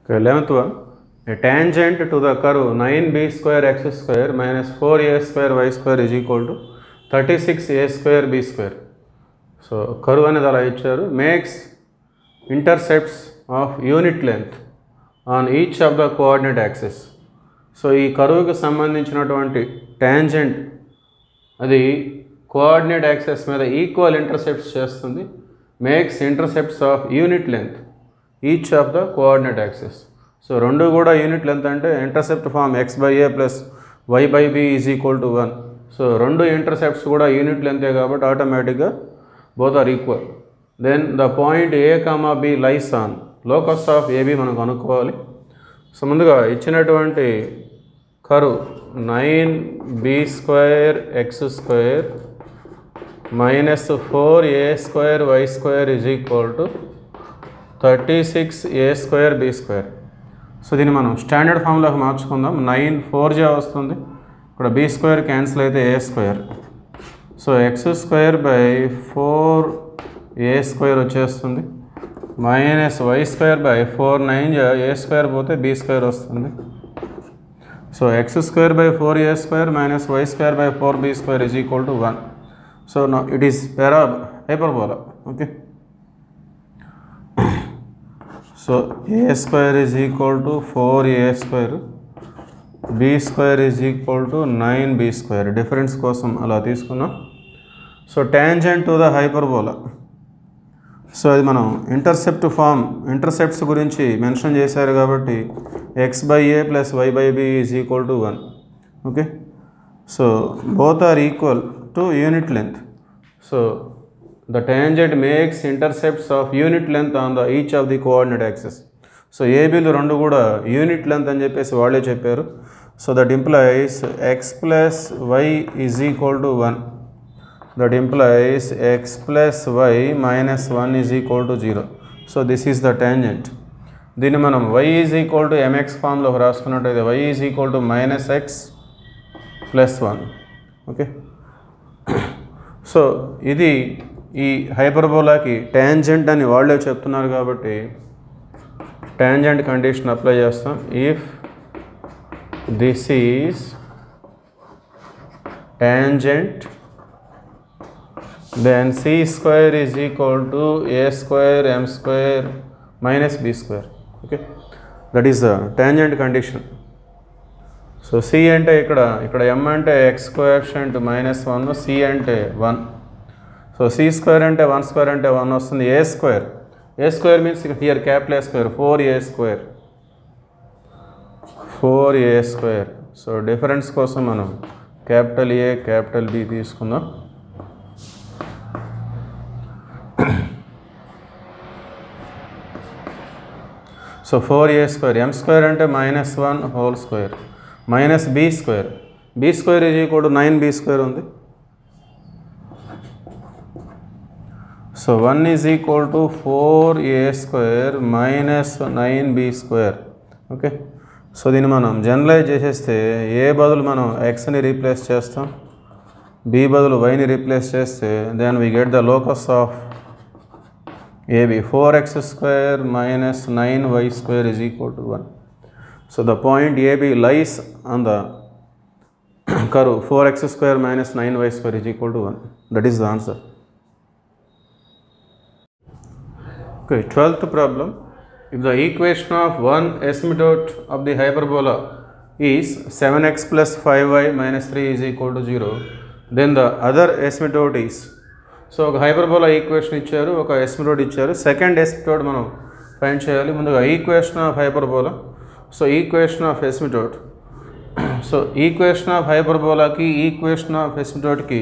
Okay, 11th one. A tangent to the curve 9b square x square minus 4a square y square is equal to 36a square b square. So, curve అనేది అలా ఇచ్చారు. Makes intercepts of unit length on each of the coordinate axis. So ఈ కర్వ్కి సంబంధించినటువంటి tangent అది coordinate axes మీద equal intercepts చేస్తుంది. Makes intercepts of unit length each of the coordinate axes. So రెండు కూడా యూనిట్ లెంత్ అంటే intercept form x/a plus y/b is equal to 1. So రెండు ఇంటర్సెప్ట్స్ కూడా యూనిట్ లెంతే కాబట్టి ఆటోమేటిక్గా both are equal. Then the point a, b lies on locus of ab మనం కనుక్కోవాలి. సో ముందుగా ఇచ్చినటువంటి curve 9b square x square minus 4a square y square is equal to 36a square b square. So దీన్ని మనం standard ఫామ్లోకి మార్చుకుందాం. 9 4j వస్తుంది, ఇక్కడ b square cancel అయితే a square. So x square by 4a square వచ్చేస్తుంది minus y square by 4 9 a square పోతే b square వస్తుంది. So x square by 4a square minus y square by 4b square is equal to 1. So no it is hyperbola. Okay, so a square is equal to 4a square, b square is equal to 9b square. Difference కోసం అలా తీసుకున్నాం. So tangent to the hyperbola. So అది మనం intercepts గురించి mention చేశారు కాబట్టి x/a plus y/b is equal to 1. Okay, so both are equal to unit length. So the tangent makes intercepts of unit length on the each of the coordinate axes. So ఏబీలు రెండు కూడా unit length అని చెప్పేసి వాళ్ళే చెప్పారు. So that implies x plus y is equal to 1. That implies x plus y minus 1 is equal to 0. So this is the tangent. దీన్ని మనం y is equal to mx ఫామ్లో రాసుకున్నట్టయితే y is equal to minus x plus 1. Okay, so ఇది ఈ హైపర్బోలాకి tangent అని వాళ్ళే చెప్తున్నారు కాబట్టి tangent condition apply చేస్తాం. If this is tangent then c square is equal to a square m square minus b square. Okay, that is the tangent condition. So c అంటే ఇక్కడ m అంటే x coefficient minus 1, c అంటే 1. So c square అంటే 1 square అంటే 1 వస్తుంది. a square means here capital A square 4a square. So difference కోసం మనం capital A capital B తీసుకుందాం. So 4a square, m square అంటే minus 1 whole square minus b square is equal to 9b square ఉంది. So 1 is equal to 4a square minus 9b square. Okay, so దీన్ని మనం generalise చేసేస్తే a బదులు మనం xని replace చేస్తాం, b బదులు yని రీప్లేస్ చేస్తే then we get the locus of AB 4x square minus 9y square is equal to 1. So the point AB lies on the curve 4x square minus 9y square is equal to 1. That is the answer. Okay, 12th problem. If the equation of one asymptote of the hyperbola is 7x plus 5y minus 3 is equal to 0, then the other asymptote is. So ఒక hyperbola equation ఇచ్చారు, ఒక ఎసిమిటోడ్ ఇచ్చారు. Second ఎసిమిటోడ్ మనం find చేయాలి. ముందుగా equation of hyperbola, so equation of asymptote. So equation of హైపర్బోలాకి equation of ఎసిమిటోడ్కి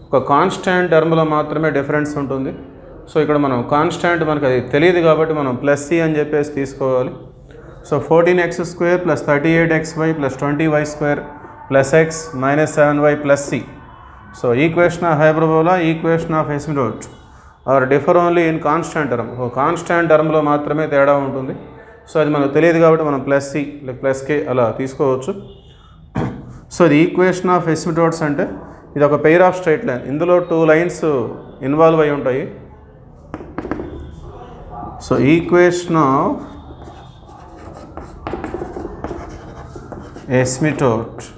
ఒక కాన్స్టాంట్ టర్మ్లో మాత్రమే డిఫరెన్స్ ఉంటుంది. సో ఇక్కడ మనం కాన్స్టాంట్ మనకు అది తెలియదు కాబట్టి మనం ప్లస్ సి అని చెప్పేసి తీసుకోవాలి. So 14x square plus 38xy plus 20y square plus x minus 7y plus C. So equation of hyperbola, equation of asymptote are differ only in constant term. ఒక కాన్స్టాంట్ టర్మ్లో మాత్రమే తేడా ఉంటుంది. సో అది మనకు తెలియదు కాబట్టి మనం ప్లస్ సి లేక ప్లస్ కే అలా తీసుకోవచ్చు. సో ఇది ఈక్వేషన్ ఆఫ్ ఎసిమిటోడ్స్ అంటే ఇది ఒక పెయిర్ ఆఫ్ స్ట్రైట్ లైన్, ఇందులో 2 లైన్స్ ఇన్వాల్వ్ అయి ఉంటాయి. So equation of asymptote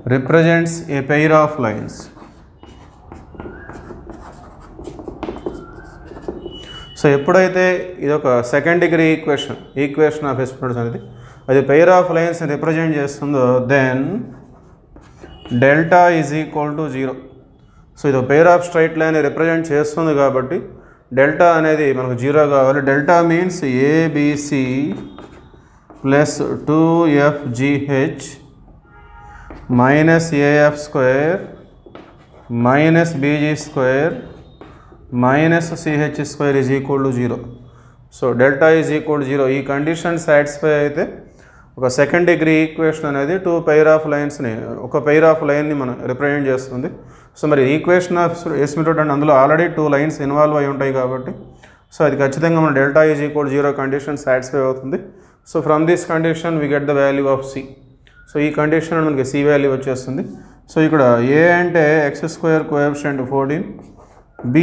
represents a pair of lines. So ఎప్పుడైతే ఇది ఒక second degree equation of asymptotes అనేది అది పెయిర్ ఆఫ్ లైన్స్ రిప్రజెంట్ చేస్తుందో then delta is equal to 0. So ఇది pair of straight line represent చేస్తుంది కాబట్టి డెల్టా అనేది మనకు 0 కావాలి. Delta means ABC plus 2FGH minus AF square minus BG square minus CH square is equal to 0. So delta is equal to 0. ఈ condition satisfy అయితే ఒక second degree equation అనేది two pair of లైన్స్ని ఒక pair of లైన్ని మనం represent చేస్తుంది. So మరి equation of ఎసిమిటోట్ అంటే అందులో ఆల్రెడీ టూ లైన్స్ ఇన్వాల్వ్ అయి ఉంటాయి కాబట్టి సో అది ఖచ్చితంగా మన delta is equal 0 condition satisfy అవుతుంది. So from this condition we get the value of C. So ఈ కండిషన్ మనకి C వాల్యూ వచ్చేస్తుంది. సో ఇక్కడ A అంటే x square coefficient 14, B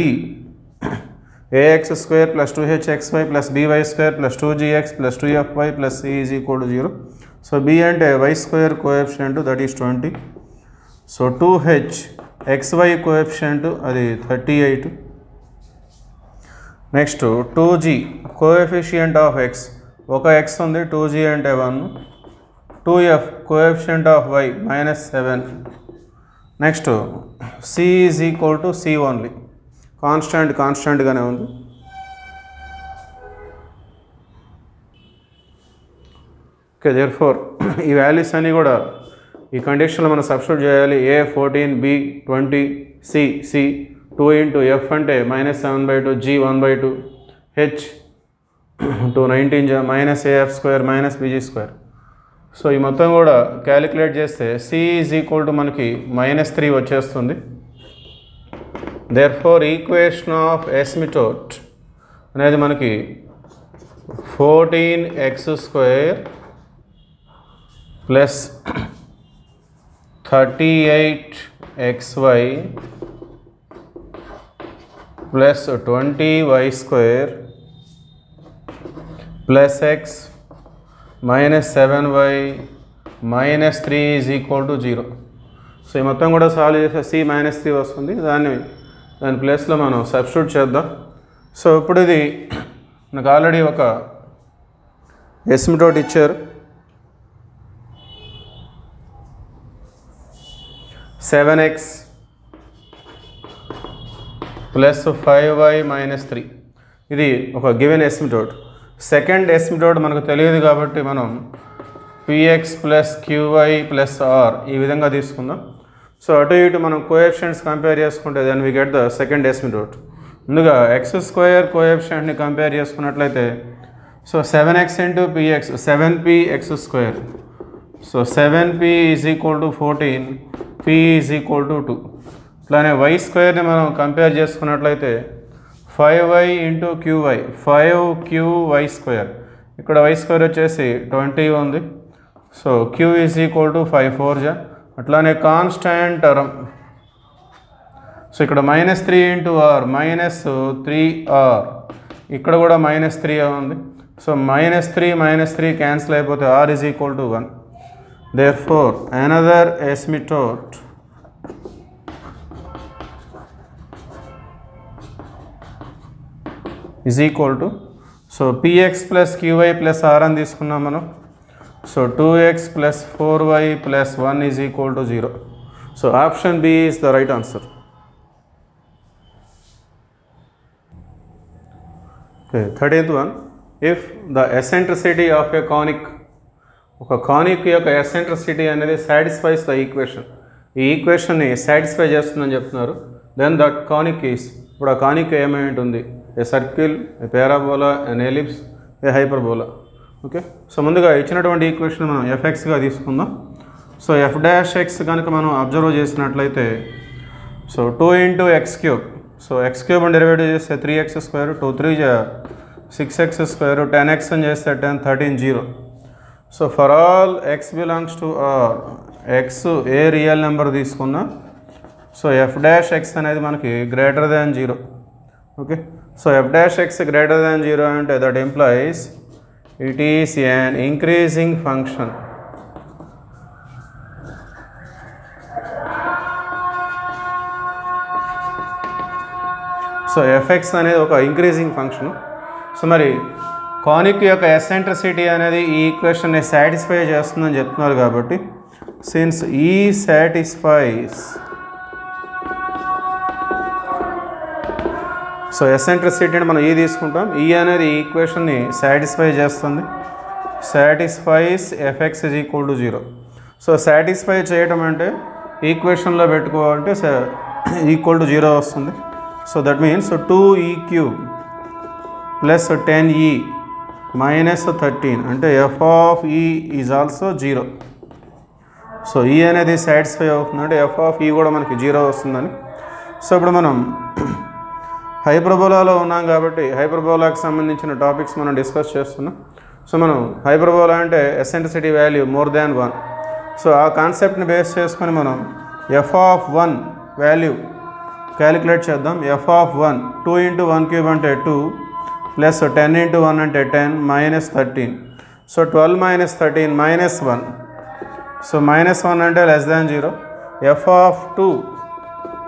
ax square plus 2hxy plus by square plus 2gx plus 2fy plus c is equal to 0. So b and y square coefficient that is 20. So 2h xy coefficient అది 38. Next 2g coefficient of x ఒక x ఉంది 2g అంటే 1. 2f coefficient of y minus 7. Next c is equal to c only. Constant గానే ఉంది. Okay therefore ఈ values అన్నీ కూడా ఈ కండిషన్లో మనం సబ్స్టిట్యూట్ చేయాలి. A 14, B 20, C 2 into F అంటే -7/2, G 1/2, H 219 minus AF square minus BG square. So ఈ మొత్తం కూడా క్యాలిక్యులేట్ చేస్తే C ఈజ్ ఈక్వల్ టు మనకి -3 వచ్చేస్తుంది. Therefore ఈక్వేషన్ ఆఫ్ ఎసిమిటోట్ అనేది మనకి 14x square plus 38xy plus 20y square plus x minus 7y minus 3 is equal to 0. So ఈ మొత్తం కూడా సాల్వ్ చేస్తే C -3 వస్తుంది. దాని ప్లేస్లో మనం సబ్స్టిట్యూట్ చేద్దాం. సో ఇప్పుడు ఇది నాకు ఆల్రెడీ ఒక ఎసిమిటోట్ ఇచ్చారు. 7x ప్లస్ 5y మైనస్ 3 ఇది ఒక గివెన్ ఎసిమిటోట్. సెకండ్ ఎసిమిటోట్ మనకు తెలియదు కాబట్టి మనం px plus qy plus r ఈ విధంగా తీసుకుందాం. సో అటు ఇటు మనం కోఎఫిషియంట్స్ కంపేర్ చేసుకుంటే then we get the second asymptote. ముందుగా ఎక్స్ స్క్వేర్ కోఎఫిషియంట్ని కంపేర్ చేసుకున్నట్లయితే so 7x into px 7px square. So 7p is equal to 14, p is equal to 2. అట్లానే y స్క్వేర్ని మనం కంపేర్ చేసుకున్నట్లయితే 5y into qy 5qy square. ఇక్కడ y square వచ్చేసి 20 ఉంది. So q is equal to 5 4 అట్లానే కాన్స్టాంట్ టర్మ్. సో ఇక్కడ -3 into r -3r ఇక్కడ కూడా -3 ఉంది. సో -3 క్యాన్సిల్ అయిపోతే r is equal to 1. Therefore another asymptote is equal to so px plus qy plus r అని తీసుకున్నాం మనం. So 2x plus 4y plus 1 is equal to 0. So option B is the right answer. Okay, 13th one. If the eccentricity of a conic ఒక కానిక్ యొక్క eccentricity అనేది satisfies the equation ఈ ఈక్వేషన్ని satisfy చేస్తుందని చెప్తున్నారు. దెన్ దట్ కానిక్ ఈస్ ఇప్పుడు ఆ కానిక్ ఏమై ఉంటుంది? A circle, A parabola, N ellipse, A hyperbola. Okay, so ముందుగా ఇచ్చినటువంటి ఈక్వేషన్ మనం fxగా తీసుకుందాం. సో f' కనుక మనం అబ్జర్వ్ చేసినట్లయితే so 2 into x³. So x³ అని డెరివేటివ్ చేస్తే 3x square, 2 3 6x square, 10x అని చేస్తే 10 13 0. So for all x belongs to r, x ఏ రియల్ నెంబర్ తీసుకున్నా సో ఎఫ్ డాష్ ఎక్స్ అనేది మనకి greater than 0. Okay, so f dash x greater than 0 అంటే that implies it is an increasing function. So f x అనేది ఒక increasing function. So మరి కానిక్ యొక్క eccentricity అనేది ఈ ఈక్వేషన్ని సాటిస్ఫై చేస్తుందని చెప్తున్నారు కాబట్టి సిన్స్ ఈ సాటిస్ఫైస్, సో ఎసెంట్రిసిటీ అంటే మనం ఈ తీసుకుంటాం, ఈ అనేది ఈ ఈక్వేషన్ని సాటిస్ఫై చేస్తుంది. Satisfies f x is equal to 0. So satisfy చేయటం అంటే ఈక్వేషన్లో పెట్టుకోవాలంటే ఈక్వల్ టు 0 వస్తుంది. So that means 2e cube plus 10e minus 13 అంటే f of e is also 0. So e అనేది సాటిస్ఫై అవుతుంది అంటే ఎఫ్ ఆఫ్ ఈ కూడా మనకి 0 వస్తుందని. సో ఇప్పుడు మనం హైపర్బోలాలో ఉన్నాం కాబట్టి హైపర్బోలాకి సంబంధించిన టాపిక్స్ మనం డిస్కస్ చేస్తున్నాం. సో మనం హైపర్బోలా అంటే eccentricity value more than 1. So ఆ కాన్సెప్ట్ని బేస్ చేసుకొని మనం ఎఫ్ ఆఫ్ 1 వాల్యూ క్యాలిక్యులేట్ చేద్దాం. ఎఫ్ ఆఫ్ 1 2 × 1 cube అంటే 2 ప్లస్ 10 × 1 అంటే 10 minus 13. So 12 minus 13 minus 1. So minus 1 అంటే less than 0. F of 2,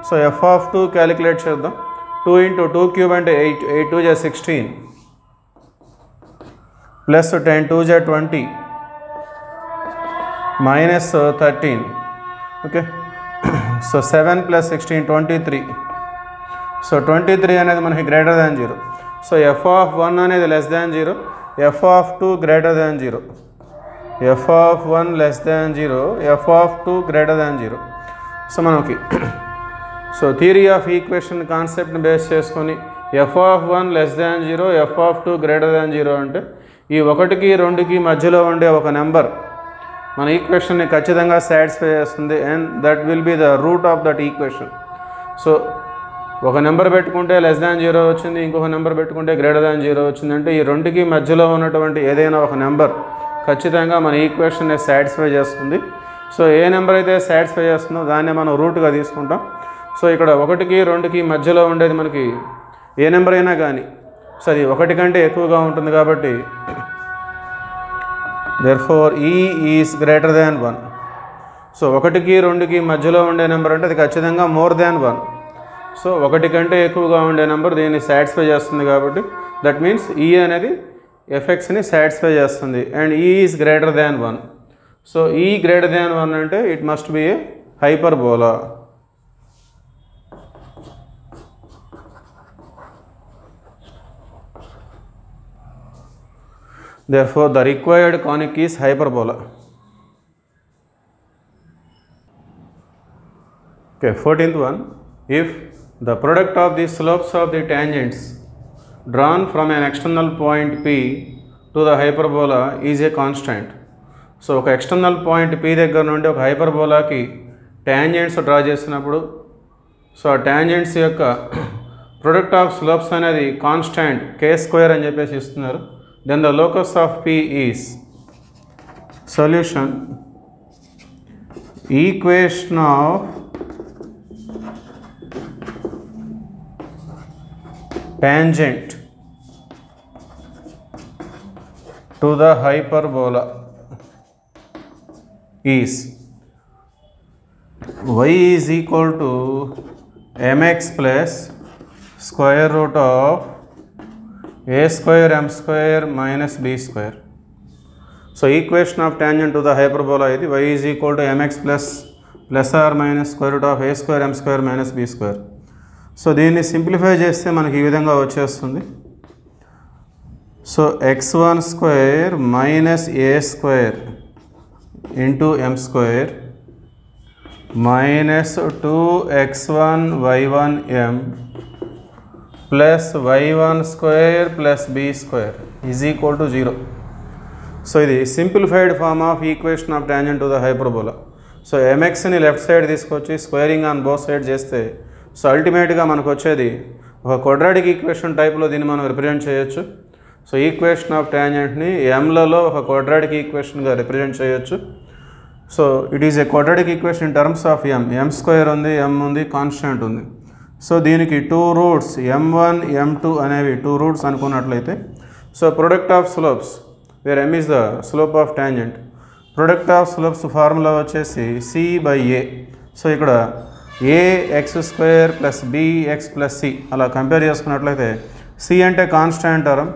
so F of 2 calculate చేద్దాం. 2 × 2 cube అంటే 8 8 2 = 16 plus 10 2 = 20 minus 13. Okay, so 7 plus 16 23. So 23 అనేది మనకి greater than 0. So F of 1 అనేది less than 0, F of 2 greater than 0. F of 1 less than 0, F of 2 greater than 0. So మనకి so theory of equation కాన్సెప్ట్ని base చేసుకొని F of 1 less than 0, F of 2 greater than 0 అంటే ఈ 1కి 2కి మధ్యలో ఉండే ఒక నెంబర్ మన ఈక్వేషన్ని ఖచ్చితంగా సాటిస్ఫై చేస్తుంది and that will be the root of that equation. So ఒక నెంబర్ పెట్టుకుంటే లెస్ దాన్ 0 వచ్చింది, ఇంకొక నెంబర్ పెట్టుకుంటే గ్రేటర్ దాన్ 0 వచ్చింది అంటే ఈ 2కి మధ్యలో ఉన్నటువంటి ఏదైనా ఒక నెంబర్ ఖచ్చితంగా మన ఈక్వేషన్ని సాటిస్ఫై చేస్తుంది. సో ఏ నెంబర్ అయితే సాటిస్ఫై చేస్తుందో దాన్నే మనం రూట్గా తీసుకుంటాం. సో ఇక్కడ 1కి 2కి మధ్యలో ఉండేది మనకి ఏ నెంబర్ అయినా కానీ సో అది 1 కంటే ఎక్కువగా ఉంటుంది కాబట్టి therefore e is greater than 1. So 1కి 2కి మధ్యలో ఉండే నెంబర్ అంటే అది ఖచ్చితంగా మోర్ దాన్ 1. సో 1 కంటే ఎక్కువగా ఉండే నెంబర్ దీన్ని సాటిస్ఫై చేస్తుంది కాబట్టి దట్ మీన్స్ ఈ అనేది ఎఫ్ఎక్స్ని సాటిస్ఫై చేస్తుంది అండ్ ఈ ఈజ్ గ్రేటర్ దాన్ 1. సో ఈ గ్రేటర్ దాన్ 1 అంటే it must be A hyperbola. Therefore, the required conic is hyperbola. Okay, 14th one. If the product of the slopes of the tangents drawn from an external point P to the hyperbola is a constant. So, ఒక external point P దగ్గర నుండి ఒక హైపర్బోలాకి tangents draw చేసినప్పుడు so ఆ tangents యొక్క product of slopes అనేది constant k² అని చెప్పేసి ఇస్తున్నారు. Then the locus of P is solution equation of tangent to the hyperbola is y is equal to mx plus square root of a square m square minus b square. So equation of tangent to the hyperbola is y is equal to mx plus or minus square root of a square m square minus b square. So దీన్ని simplify చేస్తే మనకి ఈ విధంగా వచ్చేస్తుంది. So x1 square minus a square into m square minus 2x1 y1 m plus y1 square plus b square is equal to 0. So ఇది simplified form of equation of tangent to the hyperbola. So mxని left side తీసుకొచ్చి squaring on both side చేస్తే so అల్టిమేట్గా మనకు వచ్చేది ఒక quadratic equation టైప్లో దీన్ని మనం రిప్రజెంట్ చేయొచ్చు. సో ఈక్వేషన్ ఆఫ్ టాంజెంట్ని ఎంలలో ఒక క్వాడ్రాటిక్ ఈక్వేషన్గా రిప్రజెంట్ చేయొచ్చు. So it is a quadratic equation in terms of m square ఉంది, m ఉంది, కాన్స్టాంట్ ఉంది. సో దీనికి 2 రూట్స్ m1 m2 అనేవి 2 రూట్స్ అనుకున్నట్లయితే, so product of slopes where m is the slope of tangent, product of slopes formula వచ్చేసి c/a. So ఇక్కడ ax² + bx + c అలా compare చేసుకున్నట్లయితే c అంటే constant term,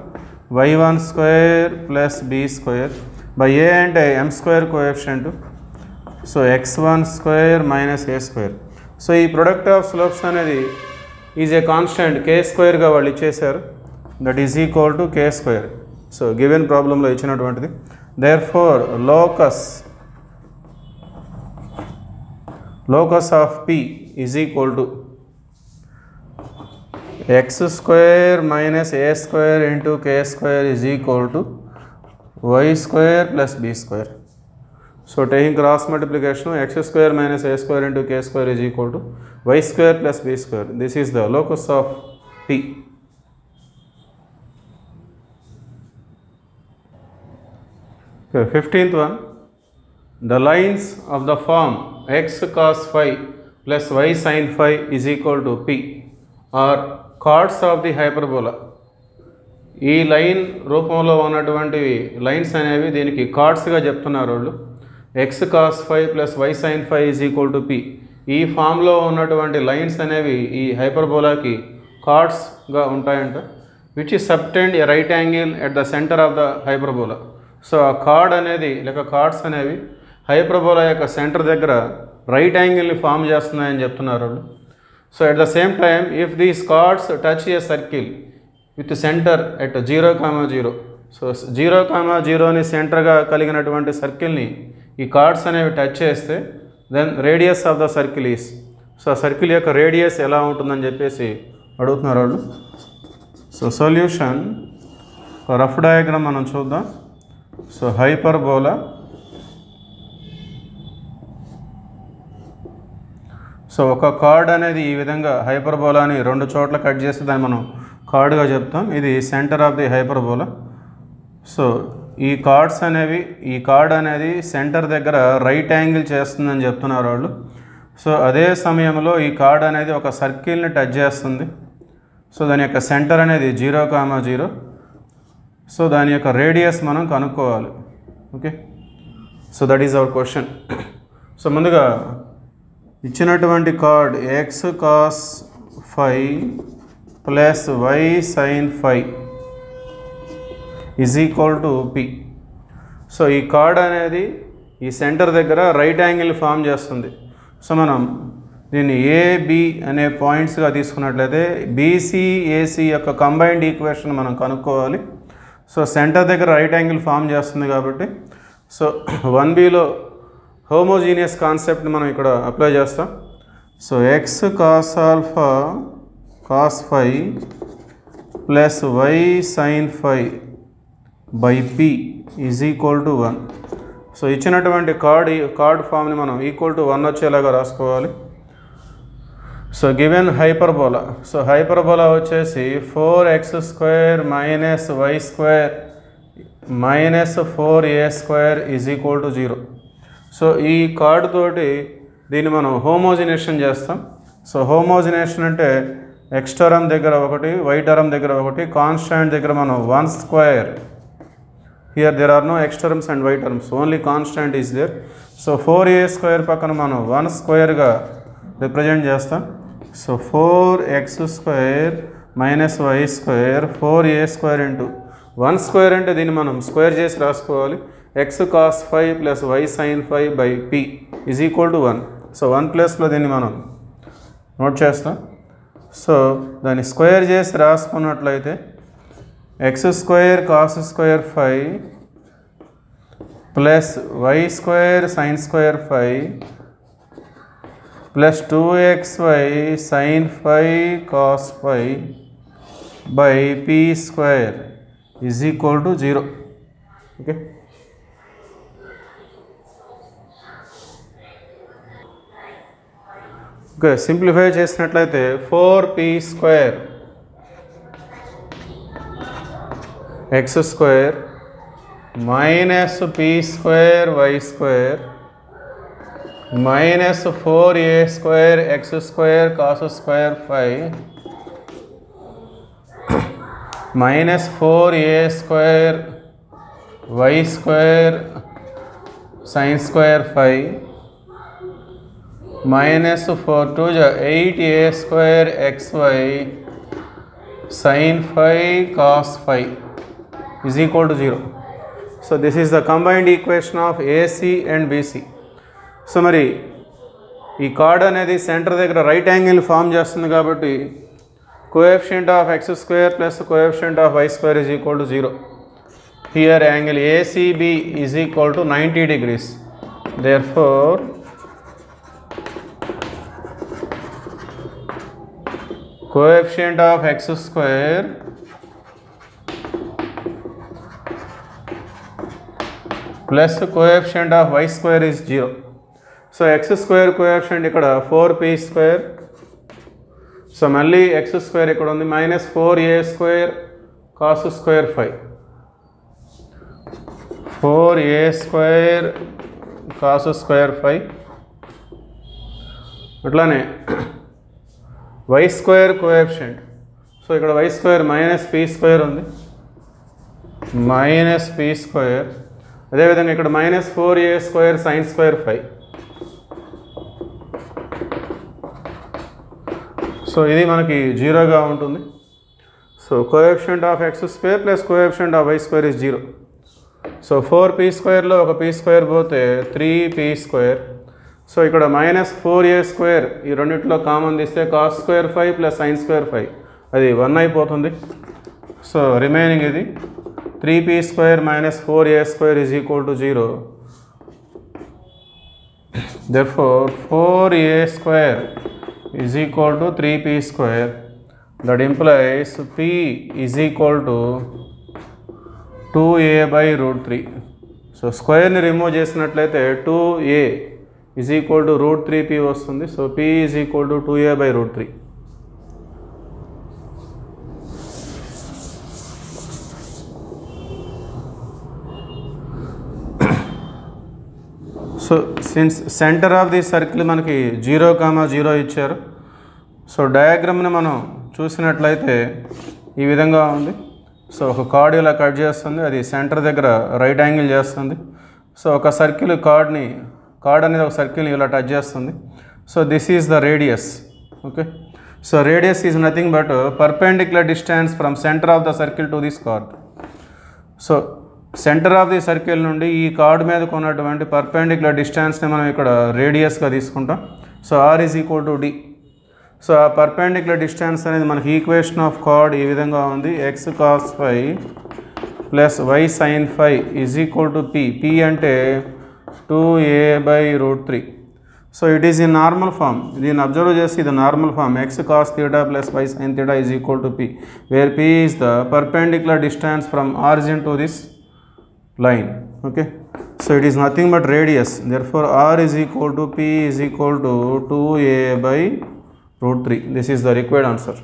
y1² + b² by a అంటే m² coefficient, so x1² - a². So ఈ product of slopes అనేది is a constant k²గా వాళ్ళు ఇచ్చేశారు, that is equal to k². So given ప్రాబ్లంలో ఇచ్చినటువంటిది. Therefore locus of P is equal to x² - a² into k² is equal to y² + b². So taking cross multiplication, x² - a² into k² is equal to y² + b². This is the locus of P. Okay, 15th one. The lines of the form x cos phi plus y sin phi is equal to p are chords of the hyperbola. ఈ line రూపంలో ఉన్నటువంటి lines అనేవి దీనికి కార్డ్స్గా చెప్తున్నారు వాళ్ళు. X cos phi plus y sine phi is equal to p. ఈ ఫామ్లో ఉన్నటువంటి లైన్స్ అనేవి ఈ హైపర్బోలాకి కార్డ్స్గా ఉంటాయంట, which is subtend a right angle at the centre of the hyperbola. So ఆ కార్డ్ అనేది లేక కార్డ్స్ అనేవి హైపర్బోలా యొక్క సెంటర్ దగ్గర రైట్ యాంగిల్ని ఫామ్ చేస్తున్నాయని చెప్తున్నారు వాళ్ళు. So at the same time if these chords touch a circle with centre at 0,0, so 0,0ని సెంటర్గా కలిగినటువంటి సర్కిల్ని ఈ కార్డ్స్ అనేవి టచ్ చేస్తే then radius of the circle is, so ఆ సర్కిల్ యొక్క రేడియస్ ఎలా ఉంటుందని చెప్పేసి అడుగుతున్నారు వాళ్ళు. సో సొల్యూషన్ రఫ్ డయాగ్రామ్ మనం చూద్దాం. సో హైపర్బోలా, సో ఒక కార్డ్ అనేది ఈ విధంగా హైపర్బోలాని 2 చోట్ల కట్ చేస్తే దాన్ని మనం కార్డ్గా చెప్తాం. ఇది centre of the hyperbola. So ఈ కార్డ్ అనేది సెంటర్ దగ్గర రైట్ యాంగిల్ చేస్తుందని చెప్తున్నారు వాళ్ళు. సో అదే సమయంలో ఈ కార్డ్ అనేది ఒక సర్కిల్ని టచ్ చేస్తుంది. సో దాని యొక్క సెంటర్ అనేది 0,0. సో దాని యొక్క రేడియస్ మనం కనుక్కోవాలి. Okay, so that is our question. So ముందుగా ఇచ్చినటువంటి chord x cos phi plus y sine phi is equal to p. So ఈ కార్డ్ అనేది ఈ సెంటర్ దగ్గర రైట్ యాంగిల్ ఫామ్ చేస్తుంది. సో మనం దీన్ని ఏబి అనే పాయింట్స్గా తీసుకున్నట్లయితే బీసీ ఏసీ యొక్క కంబైన్డ్ ఈక్వేషన్ మనం కనుక్కోవాలి. సో సెంటర్ దగ్గర రైట్ యాంగిల్ ఫామ్ చేస్తుంది కాబట్టి, సో 1bలో హోమోజీనియస్ కాన్సెప్ట్ని మనం ఇక్కడ అప్లై చేస్తాం. So x cos alpha cos phi plus y sine phi by p is equal to 1. So ఇచ్చినటువంటి కార్డ్ ఫామ్ని మనం ఈక్వల్ టు 1 వచ్చేలాగా రాసుకోవాలి. So given hyperbola, so hyperbola వచ్చేసి 4x² - y² - 4a² is equal to 0. So ఈ chord తోటి దీన్ని మనం హోమోజినేషన్ చేస్తాం. సో హోమోజినేషన్ అంటే x టర్మ్ దగ్గర ఒకటి, y టర్మ్ దగ్గర ఒకటి, కాన్స్టాంట్ దగ్గర మనం 1². Here there are no x terms and y terms, only constant is there. So 4a² పక్కన మనం 1² రిప్రజెంట్ చేస్తాం. So 4x² - y² 4a² into 1² అంటే దీన్ని మనం స్క్వేర్ చేసి రాసుకోవాలి. X cos phi plus y sine phi by p is equal to 1. So 1 ప్లేస్లో దీన్ని మనం నోట్ చేస్తాం. సో దాన్ని స్క్వేర్ చేసి రాసుకున్నట్లయితే x² cos² phi plus y² sin² phi plus 2xy sin phi cos phi by p² is equal to 0. Okay, okay simplify చేసినట్లయితే 4p² x² - p² y² minus 4a square x square cos square phi minus 4a square y square sin square phi minus 4 to 8a square xy sin phi cos phi is equal to 0. So this is the combined equation of AC and BC. So మరి ఈ chord అనేది centre దగ్గర right angle form చేస్తుంది కాబట్టి coefficient of x square plus coefficient of y square is equal to 0. Here angle ACB is equal to 90 degrees. Therefore coefficient of x square plus coefficient of y square is 0. So x square coefficient ikkada 4p square. So malli x square ikkada undi minus 4a square cos square phi. 4a square cos square phi. అట్లానే y square coefficient. So ఇక్కడ y square minus p square ఉంది, minus p square. అదేవిధంగా ఇక్కడ minus 4a square sin square phi. So ఇది మనకి 0గా ఉంటుంది. So coefficient of x square plus coefficient of y square is 0. So 4p స్క్వేర్లో ఒక p స్క్వేర్ పోతే 3p స్క్వేర్. సో ఇక్కడ minus 4a స్క్వేర్ ఈ రెండిట్లో కామన్ తీస్తే కాస్ స్క్వేర్ phi ప్లస్ సైన్ స్క్వేర్ phi అది 1 అయిపోతుంది. సో రిమైనింగ్ ఇది 3p square minus 4a square is equal to 0. Therefore 4a స్క్వేర్ is equal to 3p square. That implies p is equal to 2a by root 3. So square ni remove చేసినట్లయితే 2a is equal to root 3p వస్తుంది. So p is equal to 2a by root 3. So since centre of the circle మనకి 0,0 ఇచ్చారు. So డయాగ్రామ్ని మనం చూసినట్లయితే ఈ విధంగా ఉంది. So ఒక కార్డ్ ఇలా కట్ చేస్తుంది, అది సెంటర్ దగ్గర రైట్ యాంగిల్ చేస్తుంది. సో ఒక సర్కిల్ కార్డ్ అనేది ఒక సర్కిల్ని ఇలా టచ్ చేస్తుంది. So this is the radius. Okay, so radius is nothing but perpendicular distance from centre of the circle to this card. So centre of the circle నుండి ఈ card మీదకు ఉన్నటువంటి perpendicular డిస్టెన్స్ని మనం ఇక్కడ రేడియస్గా తీసుకుంటాం. So r is equal to d. So ఆ perpendicular distance అనేది మనకి ఈక్వేషన్ ఆఫ్ కార్డ్ ఈ విధంగా ఉంది. X cos phi plus y sine phi is equal to p. P అంటే 2a by root 3. So it is in normal form. దీన్ని observe చేసి ఇది normal form. X cos theta plus y sine theta is equal to p, where p is the perpendicular distance from origin to this line. Okay, so it is nothing but radius. Therefore r is equal to p is equal to 2a by root 3. This is the required answer.